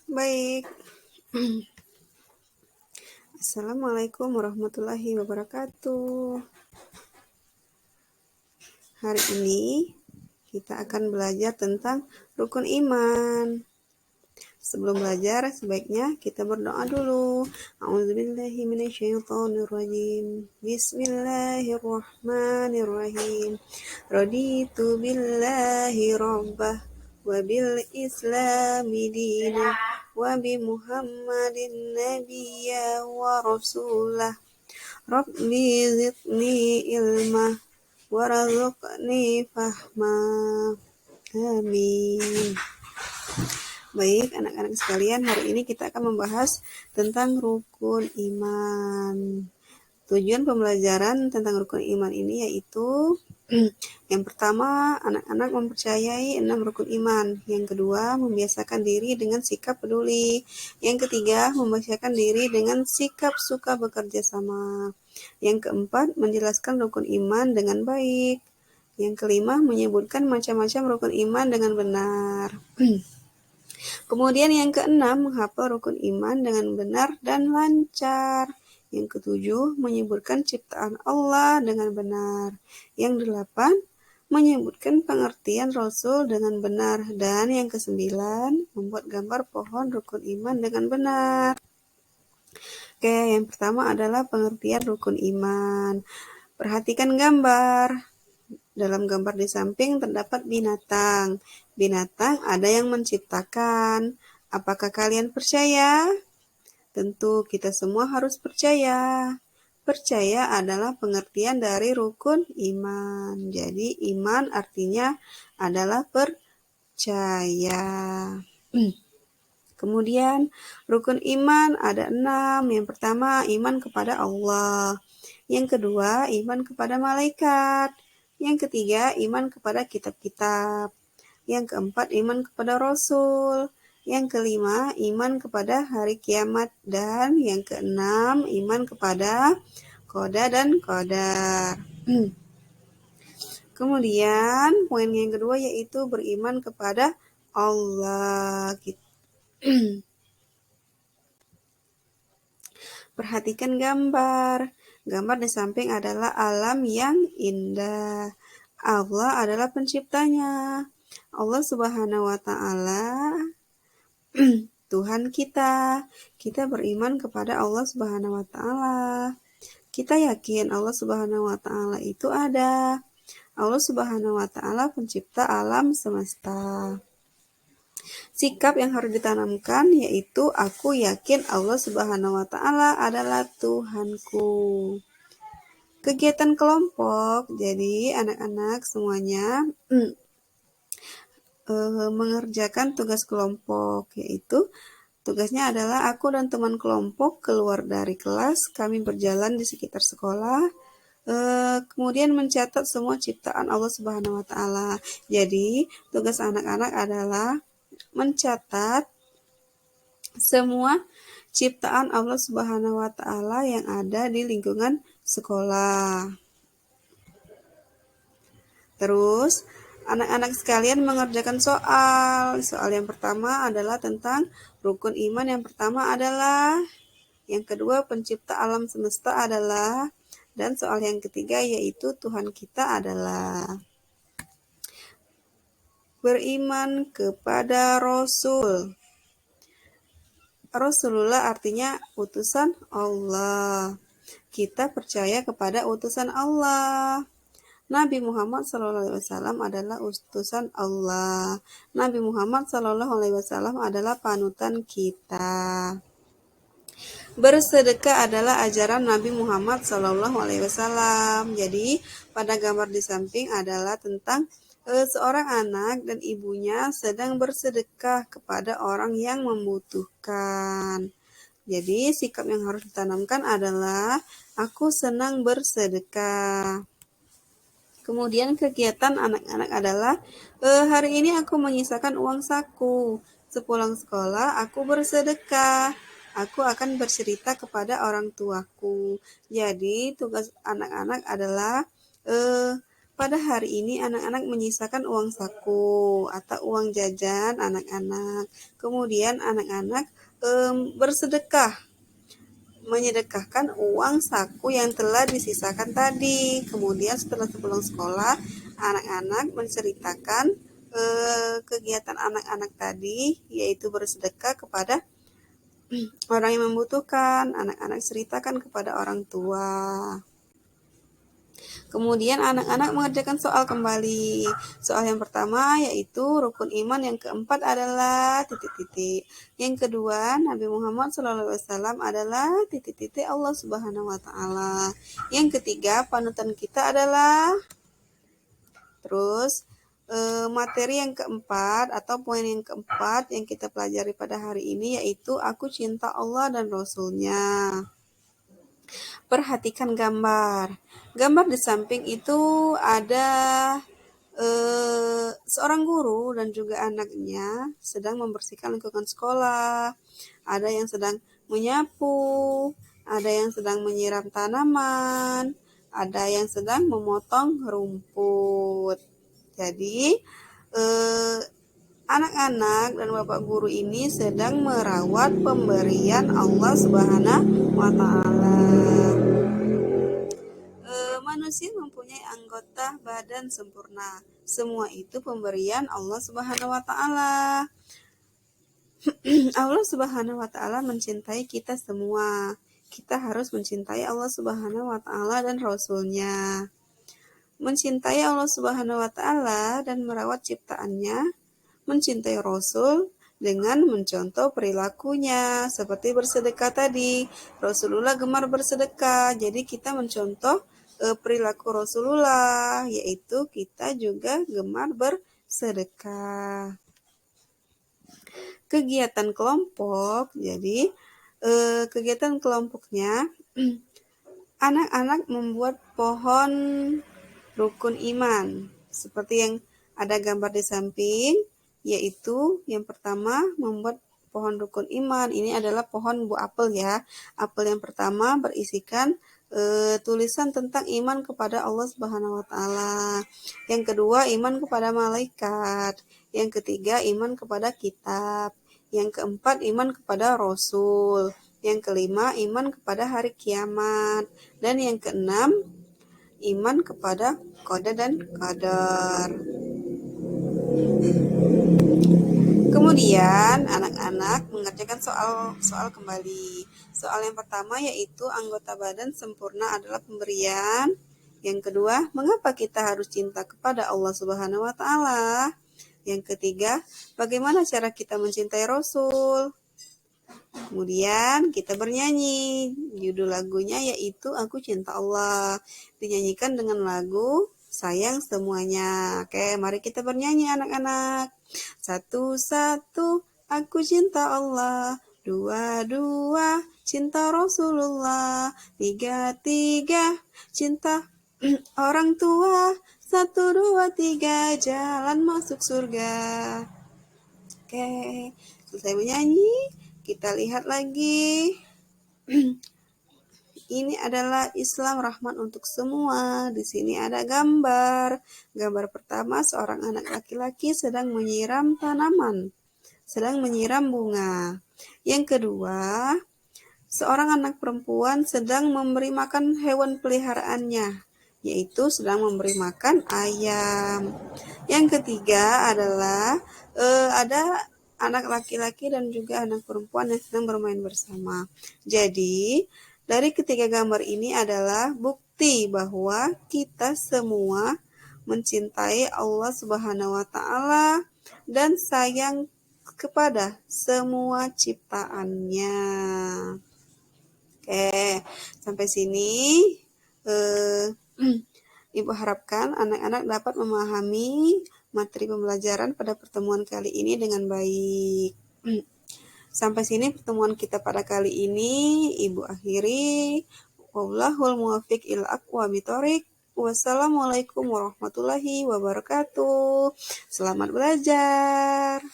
Baik. Assalamualaikum warahmatullahi wabarakatuh. Hari ini kita akan belajar tentang rukun iman. Sebelum belajar, sebaiknya kita berdoa dulu. A'udzubillahi minasyaitonirrajim. Bismillahirrahmanirrahim. Raditu billahi rabbah wa bil islami dina wa bi Muhammadin nabiyya wa rasulah. Rabbi zidni ilma warzuqni fahma. Amin. Baik, anak-anak sekalian, hari ini kita akan membahas tentang rukun iman. Tujuan pembelajaran tentang rukun iman ini yaitu yang pertama, anak-anak mempercayai 6 rukun iman. Yang kedua, membiasakan diri dengan sikap peduli. Yang ketiga, membiasakan diri dengan sikap suka bekerja sama. Yang keempat, menjelaskan rukun iman dengan baik. Yang kelima, menyebutkan macam-macam rukun iman dengan benar. Kemudian yang keenam, menghafal rukun iman dengan benar dan lancar. Yang ketujuh, menyebutkan ciptaan Allah dengan benar. Yang delapan, menyebutkan pengertian Rasul dengan benar. Dan yang kesembilan, membuat gambar pohon rukun iman dengan benar. Oke, yang pertama adalah pengertian rukun iman. Perhatikan gambar. Dalam gambar di samping terdapat binatang. Binatang ada yang menciptakan. Apakah kalian percaya? Tentu kita semua harus percaya. Percaya adalah pengertian dari rukun iman. Jadi iman artinya adalah percaya. Kemudian rukun iman ada 6. Yang pertama iman kepada Allah. Yang kedua iman kepada malaikat. Yang ketiga, iman kepada kitab-kitab. Yang keempat, iman kepada Rasul. Yang kelima, iman kepada hari kiamat. Dan yang keenam, iman kepada qada dan qadar. Kemudian, poin yang kedua yaitu beriman kepada Allah. Perhatikan gambar. Gambar di samping adalah alam yang indah. Allah adalah penciptanya. Allah Subhanahu wa Ta'ala Tuhan kita. Kita beriman kepada Allah Subhanahu wa Ta'ala. Kita yakin Allah Subhanahu wa Ta'ala itu ada. Allah Subhanahu wa Ta'ala pencipta alam semesta. Sikap yang harus ditanamkan yaitu aku yakin Allah Subhanahu wa Ta'ala adalah Tuhanku. Kegiatan kelompok, jadi anak-anak semuanya mengerjakan tugas kelompok, yaitu tugasnya adalah aku dan teman kelompok keluar dari kelas, kami berjalan di sekitar sekolah, kemudian mencatat semua ciptaan Allah Subhanahu wa Ta'ala. Jadi tugas anak-anak adalah mencatat semua ciptaan Allah Subhanahu wa Ta'ala yang ada di lingkungan sekolah. Terus, anak-anak sekalian mengerjakan soal. Soal yang pertama adalah tentang rukun iman. Yang pertama adalah, yang kedua pencipta alam semesta adalah, dan soal yang ketiga yaitu Tuhan kita adalah. Beriman kepada Rasul. Rasulullah artinya utusan Allah. Kita percaya kepada utusan Allah. Nabi Muhammad SAW adalah utusan Allah. Nabi Muhammad SAW adalah panutan kita. Bersedekah adalah ajaran Nabi Muhammad SAW. Jadi pada gambar di samping adalah tentang seorang anak dan ibunya sedang bersedekah kepada orang yang membutuhkan. Jadi sikap yang harus ditanamkan adalah aku senang bersedekah. Kemudian kegiatan anak-anak adalah hari ini aku menyisakan uang saku. Sepulang sekolah aku bersedekah. Aku akan bercerita kepada orang tuaku. Jadi tugas anak-anak adalah pada hari ini anak-anak menyisakan uang saku atau uang jajan anak-anak. Kemudian anak-anak bersedekah, menyedekahkan uang saku yang telah disisakan tadi. Kemudian setelah pulang sekolah, anak-anak menceritakan kegiatan anak-anak tadi, yaitu bersedekah kepada orang yang membutuhkan. Anak-anak ceritakan kepada orang tua. Kemudian anak-anak mengerjakan soal kembali. Soal yang pertama yaitu rukun iman, yang keempat adalah titik-titik. Yang kedua, Nabi Muhammad SAW adalah titik-titik Allah Subhanahu wa taala. Yang ketiga, panutan kita adalah terus materi yang keempat atau poin yang keempat yang kita pelajari pada hari ini yaitu aku cinta Allah dan Rasul-Nya. Perhatikan gambar. Gambar di samping itu ada seorang guru dan juga anaknya sedang membersihkan lingkungan sekolah. Ada yang sedang menyapu, ada yang sedang menyiram tanaman, ada yang sedang memotong rumput. Jadi, anak-anak dan bapak guru ini sedang merawat pemberian Allah Subhanahu wa taala. Manusia mempunyai anggota badan sempurna. Semua itu pemberian Allah Subhanahu wa taala. Allah Subhanahu wa taala mencintai kita semua. Kita harus mencintai Allah Subhanahu wa taala dan Rasul-Nya. Mencintai Allah Subhanahu wa taala dan merawat ciptaannya, mencintai Rasul dengan mencontoh perilakunya seperti bersedekah tadi. Rasulullah gemar bersedekah, jadi kita mencontoh perilaku Rasulullah, yaitu kita juga gemar bersedekah. Kegiatan kelompok, jadi kegiatan kelompoknya anak-anak membuat pohon rukun iman seperti yang ada gambar di samping, yaitu yang pertama membuat pohon rukun iman. Ini adalah pohon buah apel ya. Apel yang pertama berisikan tulisan tentang iman kepada Allah Subhanahu wa taala. Yang kedua, iman kepada malaikat. Yang ketiga, iman kepada kitab. Yang keempat, iman kepada Rasul. Yang kelima, iman kepada hari kiamat. Dan yang keenam, iman kepada qada dan qadar. Kemudian anak-anak mengerjakan soal kembali. Soal yang pertama yaitu anggota badan sempurna adalah pemberian. Yang kedua, mengapa kita harus cinta kepada Allah Subhanahu wa taala? Yang ketiga, bagaimana cara kita mencintai Rasul? Kemudian kita bernyanyi. Judul lagunya yaitu Aku Cinta Allah. Dinyanyikan dengan lagu Sayang Semuanya. Oke, mari kita bernyanyi anak-anak. Satu-satu, aku cinta Allah. Dua-dua, cinta Rasulullah. Tiga-tiga, cinta orang tua. 1, 2, 3, jalan masuk surga. Oke, selesai menyanyi, kita lihat lagi. Ini adalah Islam rahmat untuk semua. Di sini ada gambar. Gambar pertama, seorang anak laki-laki sedang menyiram tanaman, sedang menyiram bunga. Yang kedua, seorang anak perempuan sedang memberi makan hewan peliharaannya, yaitu sedang memberi makan ayam. Yang ketiga adalah ada anak laki-laki dan juga anak perempuan yang sedang bermain bersama. Jadi, dari ketiga gambar ini adalah bukti bahwa kita semua mencintai Allah Subhanahu wa taala dan sayang kepada semua ciptaannya. Oke, sampai sini Ibu harapkan anak-anak dapat memahami materi pembelajaran pada pertemuan kali ini dengan baik. Sampai sini pertemuan kita pada kali ini Ibu akhiri. Wallahul muwaffiq ila aqwamit thoriq. Wassalamualaikum warahmatullahi wabarakatuh. Selamat belajar.